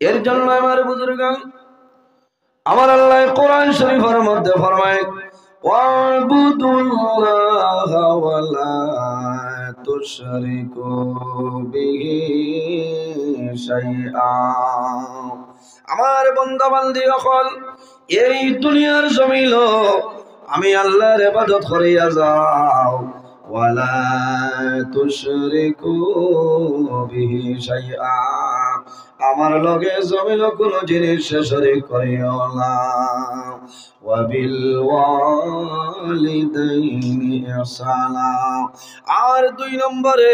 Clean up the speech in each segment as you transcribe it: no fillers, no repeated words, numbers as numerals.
এর জন্য আমার বুজুর্গান, আমার আল্লাহ কোরআন শরীফের মধ্যে ফরমায় ওয়াবুদুল্লাহা ওয়া লা তুশরিকু বিহি শাইআ। আমার বান্দা বান্দি সকল, এই দুনিয়ার জমিন আমি আল্লাহর ইবাদত করিয়া যাও, ওয়ালা তুশরিকু বিহি শাইআ, আমার লগে জমিন কোনো জিনিস শরীক করিও না। ওয়া বিল ওয়ালিদাইনি ইহসানা। আর 2 নম্বরে,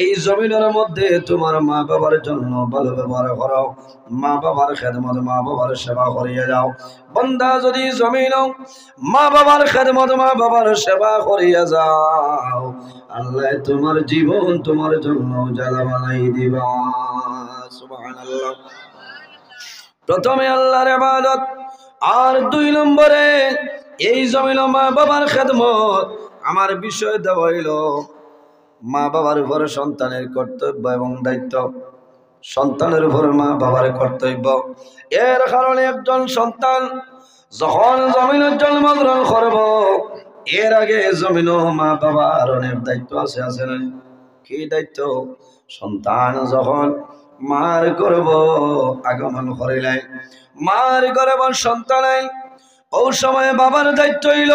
এই জমিনের মধ্যে তোমার মা বাবার জন্য ভালো ব্যবহার করো, মা বাবার খেদমত, মা বাবার সেবা করিয়া যাও। বান্দা যদি জমিন মা বাবার খেদমত, মা বাবার সেবা করিয়া যাও, আল্লাহ তোমার জীবন তোমার জন্য উজালা বানাই দিবা। সুবহানাল্লাহ। প্রথমে আল্লাহর ইবাদত, আর 2 নম্বরে এই জমিন মা বাবার খেদমত। আমার বিষয় দেওয়া হইল মা বাবার উপর সন্তানের কর্তব্য এবং দায়িত্ব। সন্তানের উপর মা বাবার কর্তব্য। এর কারণে একজন সন্তান যখন জমিনের জন্মগ্রহণ করব, এর আগে জমিন মা বাবার অনেক দায়িত্ব আছে না? কি দায়িত্ব? সন্তান যখন মার গর্ভ আগমন করিলেন, মার গর্ভ সন্তান, ওই সময় বাবার দায়িত্ব হইল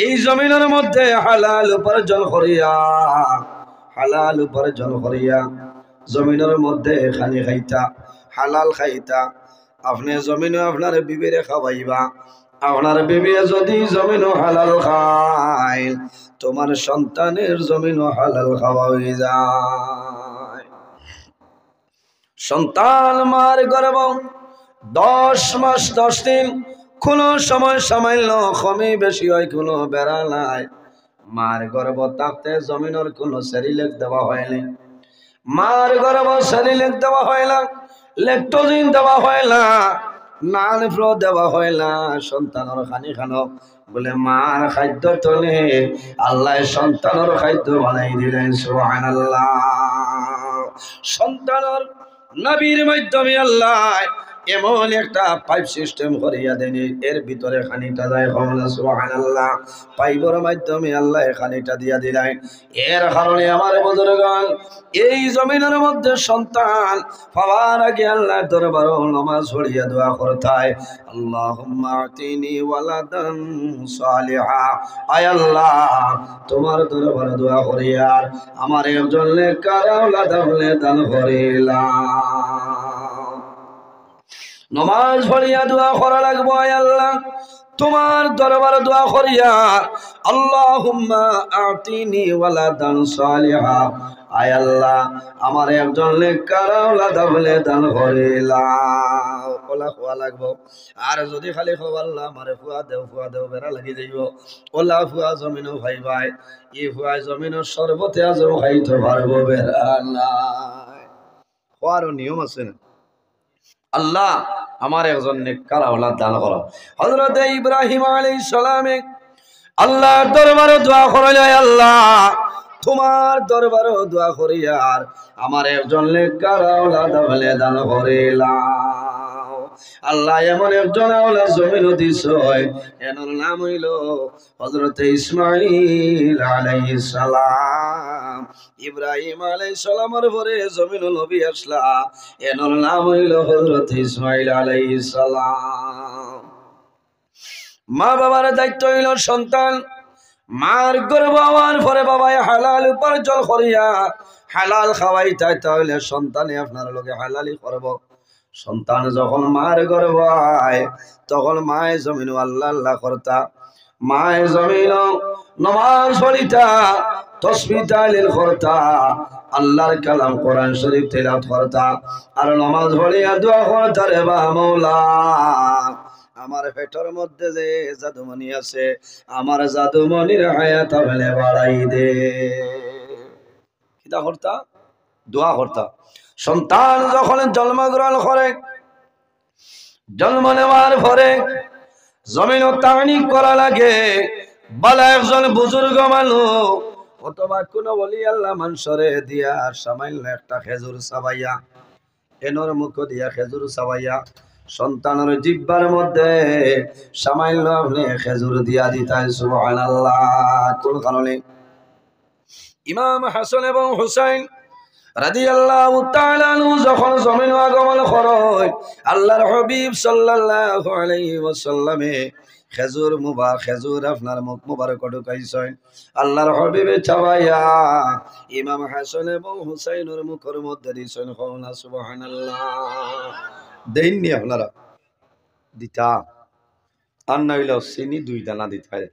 এই জমিনের মধ্যে হালাল উপার্জন করিয়া, হালাল উপার্জন করিয়া জমিনের মধ্যে খানি খাইতা, হালাল খাইতা। আপনি জমিনে আপনার বিবিরে খাওয়াইবা, আপনার বিবি যদি জমিনও হালাল খায়, তোমার সন্তানের জমিনও হালাল খাওয়া হয়ে যায়। সন্তান মার গর্ভ 10 মাস 10 দিন, কোন সময় সামান্য কমে বেশি হয় কোনো বেড়া নাই। মার গর্ভ থাকতে জমিনের কোনো সেরিলেক দেওয়া হয়নি, মার গর্ভ সেরিলেক দেওয়া হয় না, ল্যাকটোজিন দেওয়া হয় না, নান ফ্লো দেওয়া হয় না। সন্তানের খানি খানো বলে মার খাদ্য তলে আল্লাহ সন্তানের খাদ্য বানাই দিলেন। সুবহানাল্লাহ। সন্তানের নবীর মাধ্যমে আল্লাহ এমন একটা পাইপ সিস্টেম করিয়া দেন, এর ভিতরে খানিটা যায়। সুবহানাল্লাহ। পাইপের মাধ্যমে আল্লাহ খানিটা দিয়া দিলেন। এর কারণে আমার বুজুর্গান, এই জমিনের মধ্যে সন্তান পাওয়ার আগে আল্লাহর দরবারে নামাজ পড়িয়া দোয়া করতে হয়, আল্লাহুম্মা আতিনি ওয়ালাদান সালিহা। আয় আল্লাহ, তোমার দরবারে দোয়া করিয়া আমার একজন নেককার আওলাদ দান করিলাম। নমাজ পড়িয়া দোয়া করা লাগবো। আয় আল্লাহ, তোমার দরবারে দোয়া করিয়া আল্লাহুম্মা আতিনি ওয়ালাদান সালিহা। আয় আল্লাহ, আমার একজন নেককার আওলাদ দান করিলাম। ওলা খোয়া লাগবো। আর যদি খালি খো আল্লাহ আমারে ফুয়া দেও বেড়া লাগি যাইব, ওলা ফুয়া জমিনও ভাই ভাই, ই ফুয়া জমিনের সর্বতে আজম খাইতে পারবো, বেড়া নাই। খোয়ারও নিয়ম আছে না? আল্লাহ আমার একজন নেককার আওলাদ দান করো। হযরত ইব্রাহিম আলাইহিস সালামে আল্লাহর দরবারে দোয়া করিলেন, আল্লাহ তোমার দরবারে দোয়া করি আর আমার একজন নেককার আওলাদ দান করিলাম। আল্লাহ এমন একজন আওলাদ জমিনে দিছো, এর নাম হইল হযরত ইসমাঈল আলাইহিস সালাম। ইব্রাহিম আলাইহিস সালামের পরে জমিন নবী আসলা, এর নাম হইল হযরত ইসমাঈল আলাইহিস সালাম। মা বাবার দায়িত্ব হইল সন্তান মার গর্ভ হওয়ার পরে বাবাই হালাল উপার্জন করিয়া হালাল খাওয়াই চাই, তাহলে সন্তানে আপনার লোকে হালালি করব। সন্তান যখন মার গর্ভ হয় তখন মায়ে জমিন আল্লাহ আল্লাহ করতা, মায়ে জমিন নমাজ পড়িতা, তাসবিহ তাহলিল করতা, আল্লাহর কালাম কোরআন শরীফ তেলাওয়াত করতা, আর নমাজ পড়িয়া দোয়া করতা, রে বা মওলা আমার পেটের মধ্যে যে জাদুমণি আছে, আমার জাদুমণির হায়াত আপনি বাড়াই দে। কিতা করতা? দোয়া করতা। সন্তান যখন জন্মগ্রহণ করে, জন্ম নেওয়ার পরে জমিন টানি করা লাগে, বলা একজন বুজুর্গ মানুষ অথবা কোন ওলি আল্লাহ মানুষরে দিয়া সামান্য একটা খেজুর চাবাইয়া এনর মুখ দিয়া খেজুর চাবাইয়া সন্তানের জিহ্বার মধ্যে সামান্য আপনি খেজুর দিয়া দিতেন সুবহানাল্লাহ। কোন কারণে? ইমাম হাসান এবং হুসাইন রাদিয়াল্লাহু তাআলা আনহু যখন জমিন আগমন করে আল্লাহর হাবিব সাল্লাল্লাহু আলাইহি ওয়াসাল্লামে খেজুর আপনার মুখ মুবারক ঢুকাইছেন। আল্লাহর হাবিবে চাবাইয়া ইমাম হাসান এবং হুসাইনের মুখের মধ্যে দিছেন। কওনা সুবহানাল্লাহ। দেননি আপনারা দিতা আর না হইলে চিনি 2 দানা দিতে হয়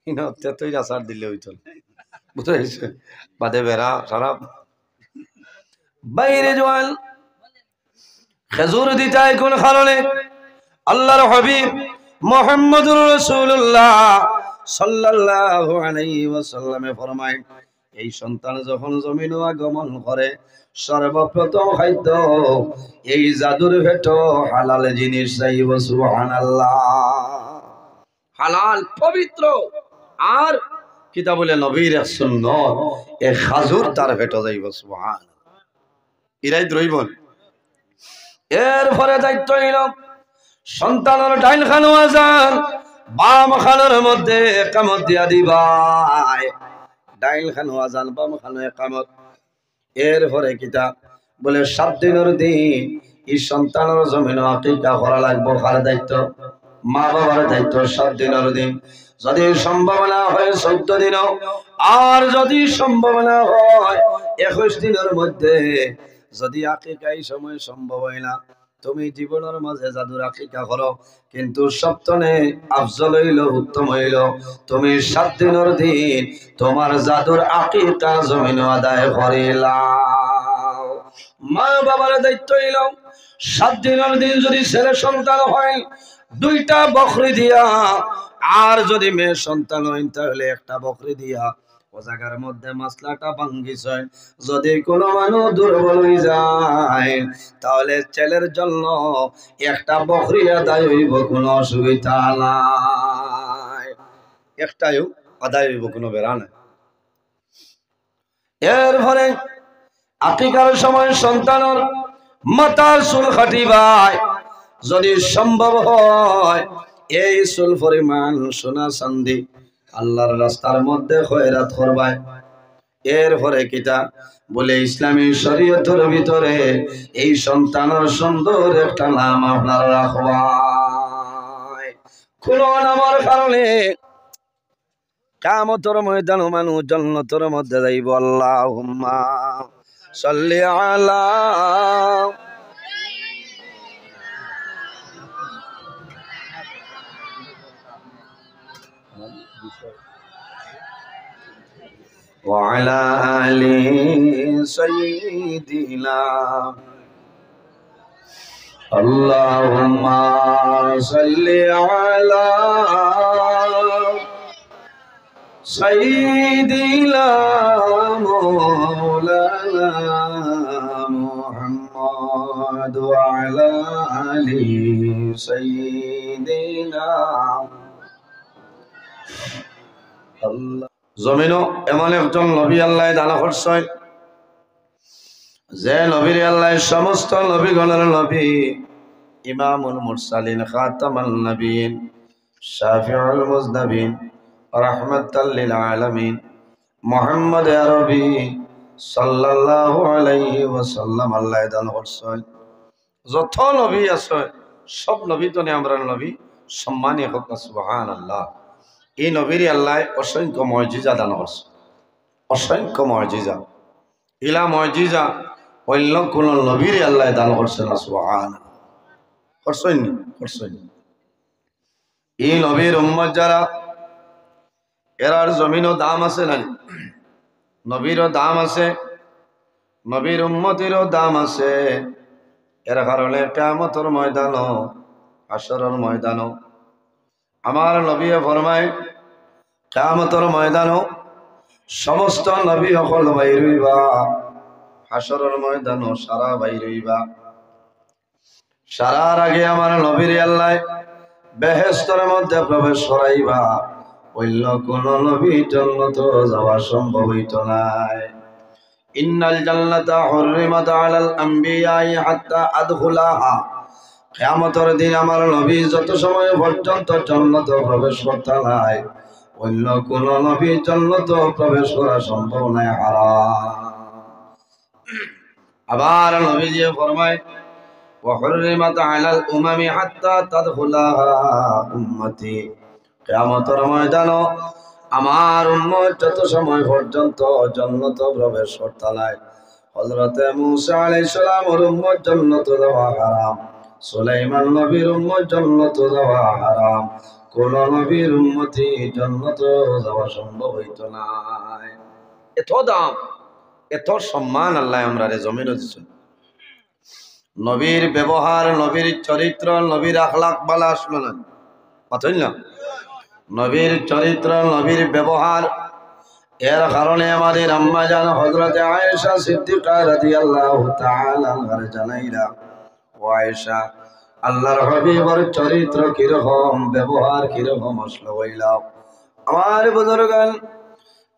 কিনা তেতই আচার দিলে হইতো বুঝতে বাদে বেড়া সারা বাইরে জোয়াল খেজুর দিতাই কোন কারণে? আল্লাহর হাবিব মুহাম্মদুর রাসূলুল্লাহ সাল্লাল্লাহু আলাইহি ওয়াসাল্লামে ফরমায় এই সন্তান যখন জমিন আগমন করে সর্বপ্রথম খাদ্য এই জাদুর ভেট হালাল জিনিস চাইব সুবহানাল্লাহ। হালাল পবিত্র আর কিতা বলে নবীর সুন্নাত এই খাজুর তার ভেট যাইব সুবহানাল্লাহ। ইরাই দ্রইবন এরপরে দায়িত্ব নিল সন্তানের ডাইন খানো আজান বাম খানোর মধ্যে একামত দিয়া দিবাই। ডাইন খানো আজান বাম খানো একামত। এরপরে কিতা বলে 7 দিনের দিন এই সন্তানের জমিন আকিকা করা লাগবে। কার দায়িত্ব? মা বাবার দায়িত্ব। 7 দিনের দিন যদি সম্ভাবনা হয় 14 দিনও, আর যদি সম্ভাবনা হয় 21 দিনের মধ্যে। যদি আকিকা এই সময় সম্ভব হয় না, তুমি জীবনের মাঝে জাদুর আকিকা করো, কিন্তু সপ্তনে আফজল হইল, উত্তম হইল তুমি 7 দিনের দিন তোমার জাদুর আকিকা জমিন আদায় করিলাম। মা বাবার দায়িত্ব হইল 7 দিনের দিন যদি ছেলে সন্তান হয় 2টা বকরি দিয়া, আর যদি মেয়ে সন্তান হয় তাহলে 1টা বকরি দিয়া ও জায়গার মধ্যে মাসলাটা ভাঙ্গিছে। যদি কোনো মানুষ দুর্বল হয়ে যায় তাহলে ছেলের জন্য 1টা বকরি আদায় হইব, কোনো অসুবিধা নাই। 1টাই আদায় হইব, কোনো বেড়া নাই। এরপরে আকিকার সময় সন্তানের মাথার চুল কাটিবাই। যদি সম্ভব হয় এই চুল পরিমাণ সোনা চাঁদি আল্লাহর রাস্তার মধ্যে খয়রাত করবাই। এরপরে কিতা বলে ইসলামী শরীয়তের ভিতরে এই সন্তানের সুন্দর একটা নাম আপনার রাখবাই। কোন নামের কারণে কিয়ামতের ময়দানে মানুষ জান্নাতের মধ্যে যাইব। আল্লাহুম্মা সাল্লি আলা وعلى آل سيدنا اللهم صل على سيدنا مولانا محمد وعلى آل سيدنا الله। জমিনও এমন একজন নবী আল্লাহ দান করছেন যে নবীর আল্লাহ সমস্ত নবীগণের নবী, ইমামুল মুরসালিন, খাতামুন নবীন, শাফিউল মুজনবিন, রাহমাতাল লিল আলামিন মুহাম্মদ আরবি সাল্লাল্লাহু আলাইহি ওয়াসাল্লাম আল্লাহ দান করছেন। যত নবী আছে সব নবী তো আমরা নবী সম্মানী হোক সুবহানাল্লাহ। এই নবীর আল্লাহ অসংখ্য মুজিজা দান করছে, অসংখ্য মুজিজা। ইলা মুজিজা অন্য কোন নবীর আল্লাহ দান করছে না সুবহানাল্লাহ। করছেন এই নবীর উম্মত যারা এরার জমিনও দাম আছে না? নবীরও দাম আছে, নবীর উম্মতেরও দাম আছে। এর কারণে কিয়ামতের ময়দানও হাশরের ময়দানও আমার নবী ফরমায় কিয়ামতের ময়দানও সমস্ত নবী সকল বাইর হইবা, হাশরের ময়দানও সারা বাইর হইবা। সারার আগে আমার নবীর আল্লাহ বেহেশতের মধ্যে প্রবেশ করাইবা। অন্য কোন নবী জান্নাতে যাওয়া সম্ভব হইত নাই। ইন্নাল জান্নাতা হুররিমাত আলাল আম্বিয়াই হাত্তা আদখুলাহা। কিয়ামতের দিন আমার নবী যত সময় পর্যন্ত জান্নাতে প্রবেশ করতে নাই, অন্য কোন নবী জান্নাতে প্রবেশ করা সম্ভব নয়, হারাম। আবার নবীজি ফরমায় ওয়া হুররিমাত আলাল উমামি হাত্তা তাদখুলাহা উম্মতি। কিয়ামতের ময়দানে আমার উম্মত যত সময় পর্যন্ত জান্নাতে প্রবেশ করতে নাই, হযরতে মূসা আলাইহিস সালামের উম্মত জান্নাতে যাওয়া হারাম, সুলাইমান নবীর উম্মত জান্নাতে যাওয়া হারাম, কোন নবীর উম্মতি জান্নাতে যাওয়া সম্ভব হইতো না। এত দাম, এত সম্মান আল্লাহ আমরারে জমিনে দিয়েছেন। নবীর ব্যবহার, নবীর চরিত্র, নবীর আখলাক বালা আসলো না, পাতই না। নবীর চরিত্র, নবীর ব্যবহার, এর কারণে আমাদের আম্মা জান হযরতে আয়েশা সিদ্দিকা রাদিয়াল্লাহু তাআলা আনহার জানাইলা, ও আয়েশা, আল্লাহর হাবিবের চরিত্র কিরকম, ব্যবহার কিরকম আসলো হইলা। আমার বুজুর্গান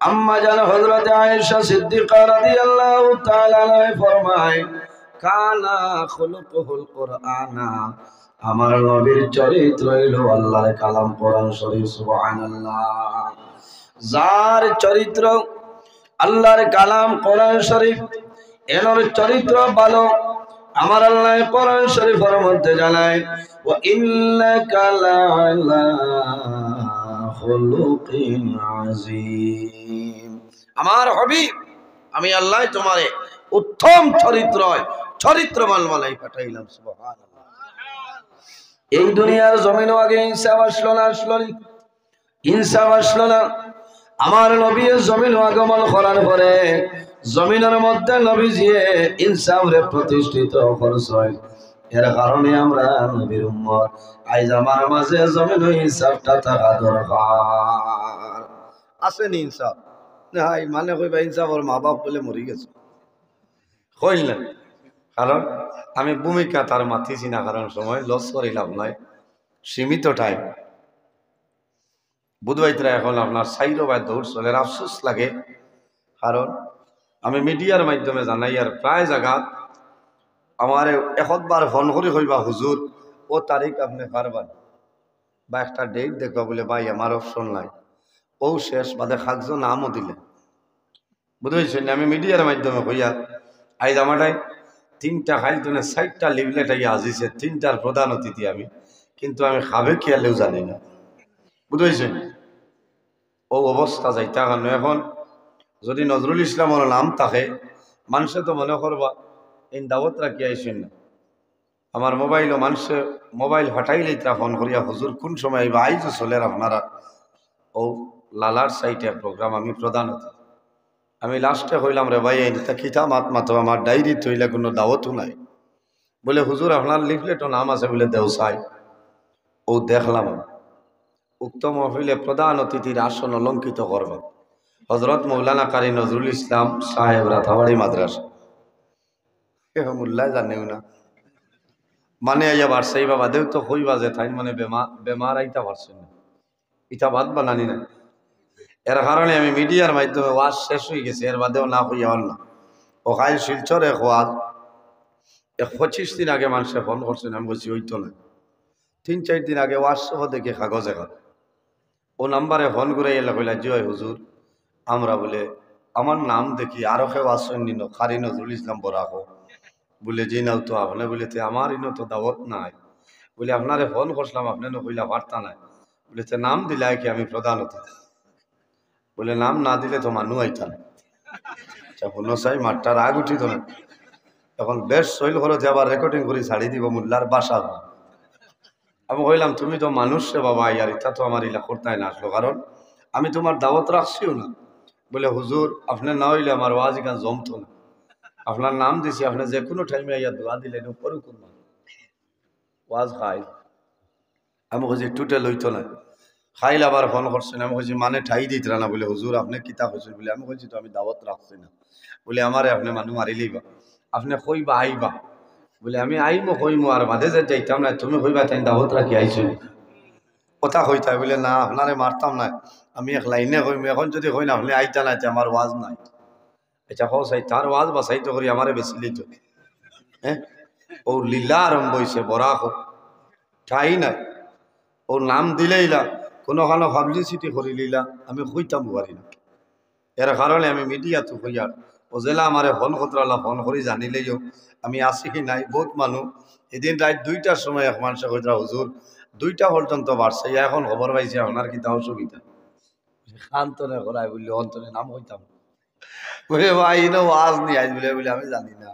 আম্মা জান হযরতে আয়েশা সিদ্দিকা রাদিয়াল্লাহু তাআলা আনহা ফরমায়, কানা খুলুকুল কুরআনা, আমার নবীর চরিত্র হইল আল্লাহর কালাম কোরআন শরীফ। সুবহানাল্লাহ। যার চরিত্র আল্লাহর কালাম কোরআন শরীফ, এর চরিত্র ভালো, আমার আল্লাহ কোরআন শরীফের মধ্যে জানায়, ওয়া ইন্নাকা লাআলা খুলুকিন আযীম। আমার হাবিব আমি আল্লাহ তোমারে উত্তম চরিত্রবান বানাই পাঠাইলাম। সুবহানাল্লাহ। এই দুনিয়ার জমিনও আগে ইনসাফ আসলো না, ইনসাফ আসলো না। আমার নবী জমিন আগমন করার পরে জমিনের মধ্যে নবীজি ইনসাফে প্রতিষ্ঠিত করছেন। এর কারণে আমরা নবীর উম্মত, আজ আমার মাঝে জমিন ইনসাফটা থাকা দরকার। আসেনি ইনসাফ নাই মানে কইবা ইনসাফের মা বাপ বলে মরি গেছে কইলেন, কারণ আমি ভূমিকা তার মাতিছি না, কারণ সময় লস করিলাম নয়, সীমিত টাইম। বুধবাইতরা এখন আপনার সাইরো বা দৌড় চলে, আফসোস লাগে, কারণ আমি মিডিয়ার মাধ্যমে জানাই আর প্রায় জায়গাত আমার একবার ফোন করে কইবা, হুজুর ও তারিখ আপনি পারবেন বা একটা ডেট দেখবা, বলে ভাই আমার অপশন নাই, ও শেষ বাদে খাকজো নামও দিলে, বুঝেছেন। আমি মিডিয়ার মাধ্যমে কইয়া আজ আমাটাই 3টা খাইলতনে 60টা লিভলেট আইয়া আজিছে, 3টার প্রধান অতিথি আমি, কিন্তু আমি খাবে খেয়ালেও জানি না, বুঝেছেন। ও অবস্থা যাইতা কারণ এখন যদি নজরুল ইসলামের নাম থাকে মানুষে তো মনে করবা এই দাওয়াত রাখি আইসেন না। আমার মোবাইলও মানুষে মোবাইল হটাইলেই তা ফোন করিয়া, হুজুর কোন সময় আইবা, আইজও চলের আপনারা ও লালার সাইটে প্রোগ্রাম, আমি প্রধান অতিথি। আমি লাস্টে হইলাম, রে ভাই তা খিতা মাতো আমার ডায়েরি তৈলে কোনো দাওয়াতও নাই, বলে হুজুর আপনার লিফলেটও নাম আছে বলে দেও চাই। ও দেখলাম উক্ত মহফিলে প্রধান অতিথির আসন অলঙ্কিত করব হজরত মৌলানা কারি নজরুল ইসলাম সাহেব রাথাবাড়ি মাদ্রাসা। মোল্লায় জানেও না মানে আইয়া বাড়ছে বাবা দেও তো হইবা যে তাই মানে বেমার আইতা পারছেন না, ইটা বাদ বানানি না। এর কারণে আমি মিডিয়ার মাধ্যমে ওয়াজ শেষ হয়ে গেছে, এর বাদেও না হইয়া হল না। ও খাই শিলচর এক ওয়াজ 25 দিন আগে মানুষে ফোন করছেন, আমি বলছি ওই তো না, 3-4 দিন আগে ওয়াজ সহ দেখে কাগজ এখন ও নাম্বারে ফোন করে এলে কইলা, জয় হুজুর আমরা বলে আমার নাম দেখি আরো কেউ আসেন নিন খারি নজরুল ইসলাম বরাকো, বলে যে নাও তো আপনি বলে আমার ইনো তো দাওয়াত নাই, বলে আপনারে ফোন করছিলাম আপনি কইলা বার্তা নাই, বলে নাম দিলে কি আমি প্রধান অতিথি, বলে নাম না দিলে তো মানুষ আইতা না। কোনো চাই মাঠটা রাগ উঠিত না, এখন বেশ শৈল করে যে আবার রেকর্ডিং করে ছাড়ি দিব মোল্লার বাসা। আমি কইলাম তুমি তো মানুষ রে বাবা, ইয়ার ইটা তো আমার ইলা করতে না আসলো, কারণ আমি তোমার দাওয়াত রাখছিও না। বলে হুজুর আপনার না হইলে আমার ওয়াজ গান জমতো না, আপনার নাম দিছি, আপনি যে কোনো টাইমে ইয়া দোয়া দিলেন উপরে করবো ওয়াজ খাই। আমি কইছি টুটে লইতো না, খাইল আবার ফোন করছেন, আমি কইছি মানে ঠাই দিত না, বলে হুজুর আপনি কিতা কইছেন, বলে আমি কইছি তো আমি দাওয়াত রাখছি না, বলে আমারে আপনি মানুষ মারিলেইবা, আপনি কইবা আইবা, বলে আমি আইমো কইমো আর মাঝে যে যাইতাম না, তুমি কইবা তাই দাওয়াত রাখি আইছো কথা কইতাই, বলে না আপনারে মারতাম না, আমি এক লাইনে কইমো, এখন যদি কই না আপনি আইতা না আমার ওয়াজ নাই। আচ্ছা হ চাই তার ওয়াজ বাসাইতে করি আমারে বেশি লিত হ্যাঁ ও লীলা আরম্ভ হয়েছে বরা হোক ঠাই নাই ও নাম দিলেইলা কোনোখানো পাবলিসিটি করি লীলা আমি হইতাম পারি না এর কারণে আমি মিডিয়া তো হইয়ার ও জেলা আমারে ফোন করতে ফোন করি জানিলেইও আমি আসি কি নাই বহুত মানুষ এদিন রাত 2টার সময় এক মানুষে কইরা হুজুর 2টা পর্যন্ত বাড়ছে এখন খবর পাইছে আপনার কিতা অসুবিধা খান্তনে করাই বললি অন্তরে নাম হইতাম বলে ভাই ইনো ওয়াজ নিয়ে আইস বলে আমি জানি না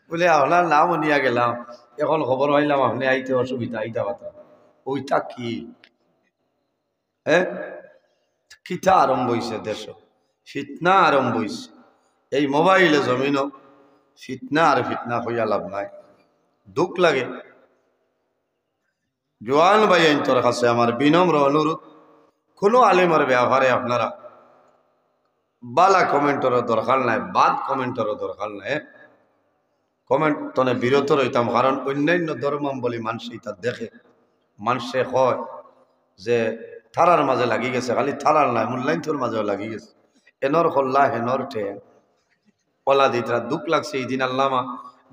বলে আপনার নামও নিয়ে গেলাম এখন খবর পাইলাম আপনি আইতে অসুবিধা আইতা কথা ওইটা কি হ্যাঁ কিতা আরম্ভ হয়েছে দেশ ফিতনা আরম্ভ হয়েছে এই মোবাইলে জমিনও ফিতনা আর ফিতনা হইয়া লাভ নাই দুঃখ লাগে জোয়ান ভাই তোর কাছে আমার বিনম্র অনুরোধ কোনো আলিমের ব্যবহারে আপনারা বালা কমেন্টেরও দরকার নাই বাদ কমেন্টেরও দরকার নাই কমেন্ট তনে বিরত রইতাম কারণ অন্যান্য ধর্মাবলী মানুষ এটা দেখে মানুষে হয় যে থারার মাঝে লাগি গেছে খালি থারার নাই মূল্যায়নটোর মাঝেও লাগি গেছে এনর হল্লা হেনর টে কলা দিতরা দুঃখ লাগছে এই দিন আল্লামা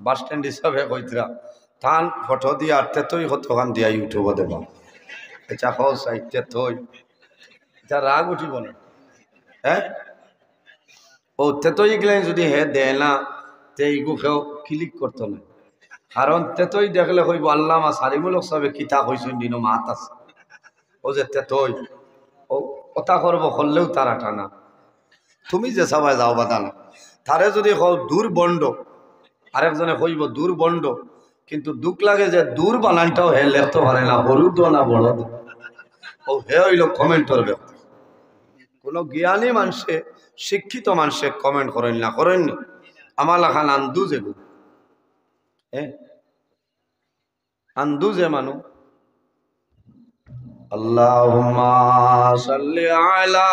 বাস স্ট্যান্ড হিসাবে কইতরা থান ফটো দিয়ে আর তেতই কতখান দিয়া ইউটিউবে দেবা এটা হস তেতই এটা রাগ উঠিব না হ্যাঁ ও তেতই গেলেন যদি হে দেয় না তে ইগু কেউ ক্লিক করতো না কারণ তেতই দেখলে কইব আল্লামা সারিমূলক সাহেব কিতা কইছেন দিন মাত আছে ও যে তেতই ও কথা করব করলেও তারা টানা তুমি যে সবাই যাও বাদা না তারে যদি কও দূর বন্ড আরেকজনে কইব দূর বন্ড কিন্তু দুঃখ লাগে যে দূর বানানটাও হে লেখতে পারে না হলুদ না বড় ও হে হইল কমেন্টর ব্যক্তি কোনো জ্ঞানী মানুষে শিক্ষিত মানুষে কমেন্ট করেন না করেননি আমার লাখান আন্দুজে গো হ্যাঁ আন্দুজে মানু আল্লাহুম্মা সাল্লি আলা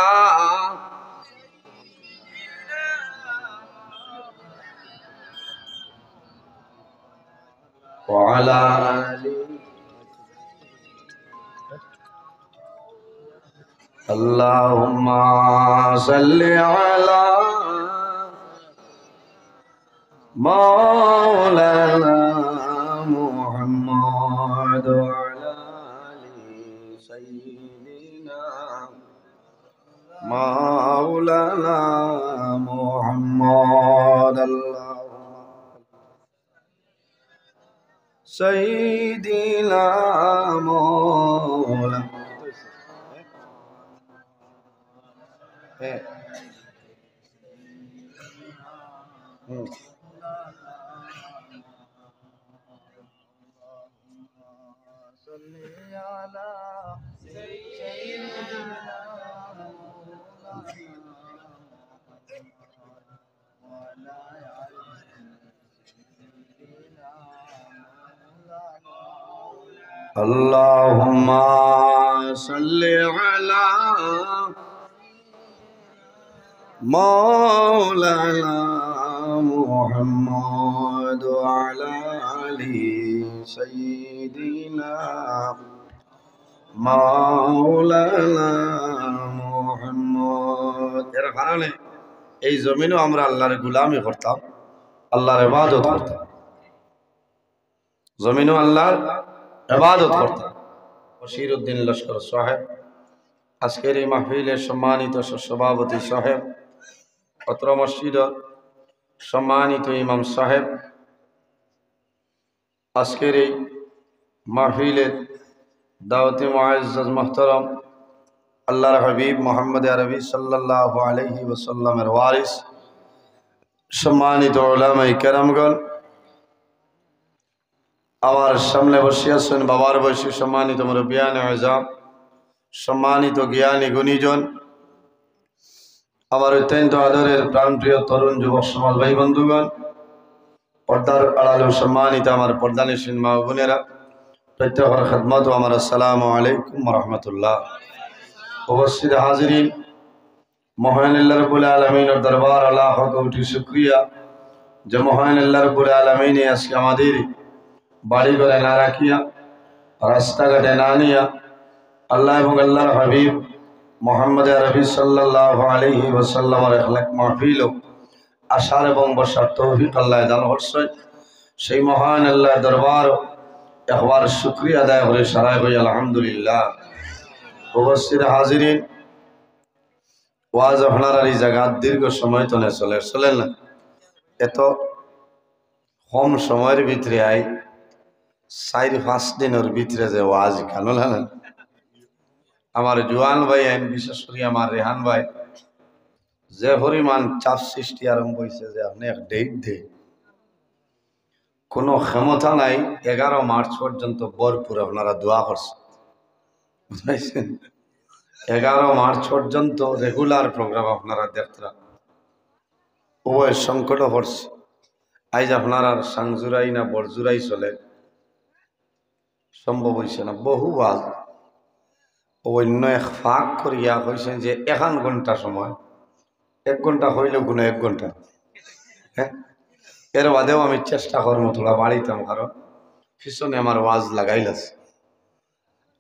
وعلى اللهم صل على مولانا محمد وعلى سيدنا مولانا محمد سيدنا مولانا اللهم صل على مولانا محمد وعلى آل سيدنا مولانا محمد এর কারণে এই জমিনও আমরা আল্লাহর গোলামি করতাম আল্লাহর ইবাদত করতাম জমিনও আল্লাহর ইবাদত করতাম বশির উদ্দিন লস্কর সাহেব আজকের এই মাহফিলের সম্মানিত সভাপতি সাহেব অত্র মসজিদের সম্মানিত ইমাম সাহেব আজকের এই মাহফিলের দাওয়াতি মুআজ্জাজ মুহতারাম আল্লাহর হাবিব মুহাম্মদ আরবি সাল্লাল্লাহু আলাইহি ওয়াসাল্লামের ওয়ারিস সম্মানিত উলামায়ে কেরামগণ আমার সামনে বসে আছেন বাবার বয়সী সম্মানিত মুরব্বিয়ানে আযম সম্মানিত জ্ঞানী গুণীজন আমার অত্যন্ত আদরের প্রাণপ্রিয় তরুণ যুবক সমাজ ভাই বন্ধুগণ পর্দার আড়ালে সম্মানিত আমার পর্দানিশীন মা বোনেরা প্রত্যেকের খিদমত ও আমার আসসালামু আলাইকুম ওয়া রাহমাতুল্লাহ উপস্থিত হাজিরিন মহান আল্লাহ রাব্বুল আলামিনের দরবার লাখ কোটি শুকরিয়া যে মহান আল্লাহ রাব্বুল আলামিন আজকে আমাদের বাড়ি ঘরে না রাখিয়া রাস্তাঘাটে না নিয়া আল্লাহ এবং আল্লাহর হাবিব মুহাম্মদ আরবি সাল্লাল্লাহু আলাইহি ওয়াসাল্লামের ইখলাক মাহফিল আসার এবং বসার তৌফিক আল্লাহ দান করছেন। সেই মহান আল্লাহ দরবার একবার শুকরিয়া আদায় করে সারাই হই আলহামদুলিল্লাহ। উপস্থিত হাজিরিন, ওয়াজ আপনার এই জায়গা দীর্ঘ সময় তো চলেন না, এত কম সময়ের ভিতরে 4-5 দিনের ভিতরে যে ওয়াজ কেন জানেন, আমার জোয়ান ভাই বিশেষ করে আমার রেহান ভাই যে পরিমাণ চাপ সৃষ্টি আরম্ভ হয়েছে যে আপনি এক ডেট দে কোনো ক্ষমতা নাই। 11 মার্চ পর্যন্ত ভরপুর আপনারা দোয়া করছেন, বুঝাইছেন? 11 মার্চ পর্যন্ত রেগুলার প্রোগ্রাম আপনারা দেখতেন। উভয় সংকট পড়ছে। আজ আপনার আর সাংজুরাই না বরজুরাই চলে সম্ভব হয়েছে না। বহু ওয়াজ অন্য এক ফাঁক করিয়া কইছেন যে 1 ঘন্টা সময়, 1 ঘন্টা হইলেও কোনো 1 ঘন্টা, হ্যাঁ এর বাদেও আমি চেষ্টা করবো তোলা বাড়িতাম, কারণ পিছনে আমার ওয়াজ লাগাইলাছে।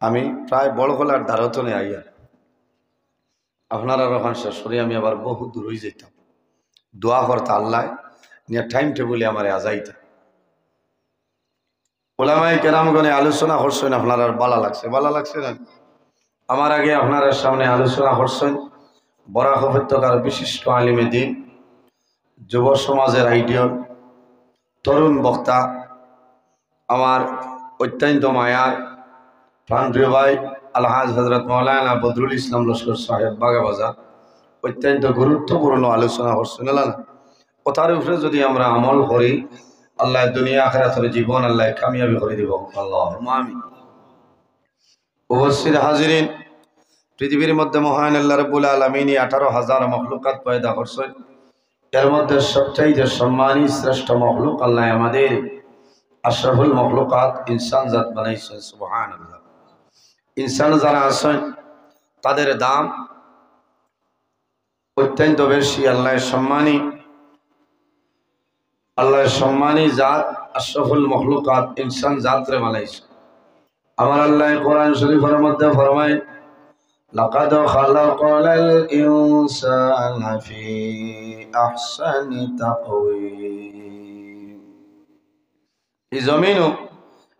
আমি প্রায় বড় গলার দ্বারতনে আইয়া আপনারা ওখান শেষ করে আমি আবার বহু দূর হয়ে যেতাম দোয়া করতে আল্লাহ নিয়ে টাইম টেবিলে আমার আজাইতাম। ওলামায়ে কেরামগণে আলোচনা করছেন, আপনার আর ভালো লাগছে না? আমার আগে আপনার সামনে আলোচনা করছেন বরাক উপত্যকার বিশিষ্ট আলিমে দ্বীন, যুব সমাজের আইডিয়ল, তরুণ বক্তা, আমার অত্যন্ত মায়ার প্রাণপ্রিয় ভাই আলহাজ হজরত মৌলানা বদরুল ইসলাম লস্কর সাহেব বাগাবাজার অত্যন্ত গুরুত্বপূর্ণ আলোচনা করছেন। না কথার উপরে যদি আমরা আমল করি আল্লাহ দুনিয়া আখিরাতের জীবন আল্লাহ কামিয়াবি করে দিব, আল্লাহুম্মা আমিন। উপস্থিত হাজিরিন, পৃথিবীর মধ্যে মহান আল্লাহ রাব্বুল আলামিন 18,000 মখলুকাত পয়দা করছেন। এর মধ্যে সবচাইতে সম্মানী শ্রেষ্ঠ মখলুক আল্লাহ আমাদের আশরাফুল মখলুকাত ইনসান জাত বানাইছেন। সুবহানাল্লাহ। ইনসান যারা আছেন তাদের দাম অত্যন্ত বেশি। আল্লাহ সম্মানী জাত আশরাফুল মখলুকাত ইনসান জাতরে বানাইছে। আমার আল্লাহ কোরআন শরীফের মধ্যে ফরমায় লাকাদ খালাকাল ইনসানা ফি আহসানি তাকওয়িম। এই জমিনও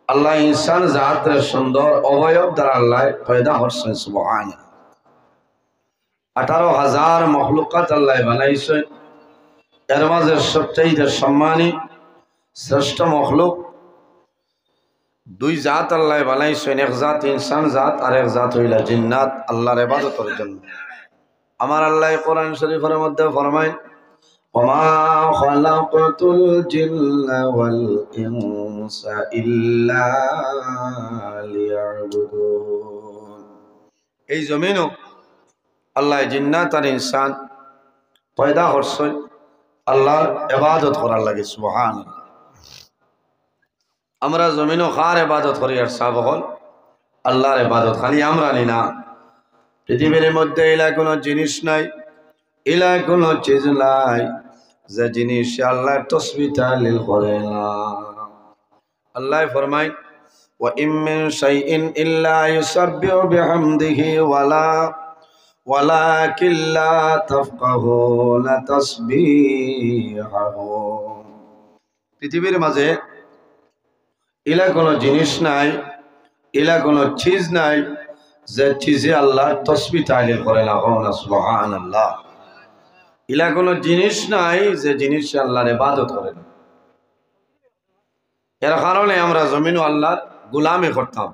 আল্লাহ ইনসান জাতরে সুন্দর অবয়ব দ্বারা আল্লাহ পয়দা করছেন। সুবহানাল্লাহ। 18,000 মখলুকাত আল্লাহ বানাইছেন। এর মাঝে সবচেয়ে সম্মানী শ্রেষ্ঠ মখলুক 2 জাত আল্লাহ বানাইছেন। এক জাত ইনসান জাত আর এক জাত হইলা জিন্নাত, আল্লাহর ইবাদতের জন্য। আমার আল্লাহ কোরআন শরীফের মধ্যে ফরমায় ওমা খালাকাতুল জিন্না ওয়াল ইনসা ইল্লা লিয়াবুদুন। এই জমিনও আল্লাহ জিন্নাত আর ইনসান পয়দা করছেন আল্লাহর ইবাদত করার লাগে। সুবহানাল্লাহ। আমরা জমিনও কার ইবাদত করি? আর সব হল আল্লাহর ইবাদত। খালি আমরা নি না, পৃথিবীর মধ্যে এলা কোনো জিনিস নাই, এলা কোনো চিজ নাই যে জিনিস আল্লাহর তাসবিহ তাহলিল করে না। আল্লাহ ফরমায় ওয়া ইম মিন শাইইন ইল্লা ইউসাব্বিহু বিহামদিহি ওয়ালাকিন লা তাফকাহুনা তাসবিহাহু। পৃথিবীর মাঝে এলা কোনো জিনিস নাই, এলা কোনো চিজ নাই যে চিজে আল্লাহর তাসবিহ তাহলিল করে না। সুবহানাল্লাহ। এলা কোনো জিনিস নাই যে জিনিস আল্লাহর ইবাদত করে না। এর কারণে আমরা জমিন আল্লাহর গোলামি করতাম।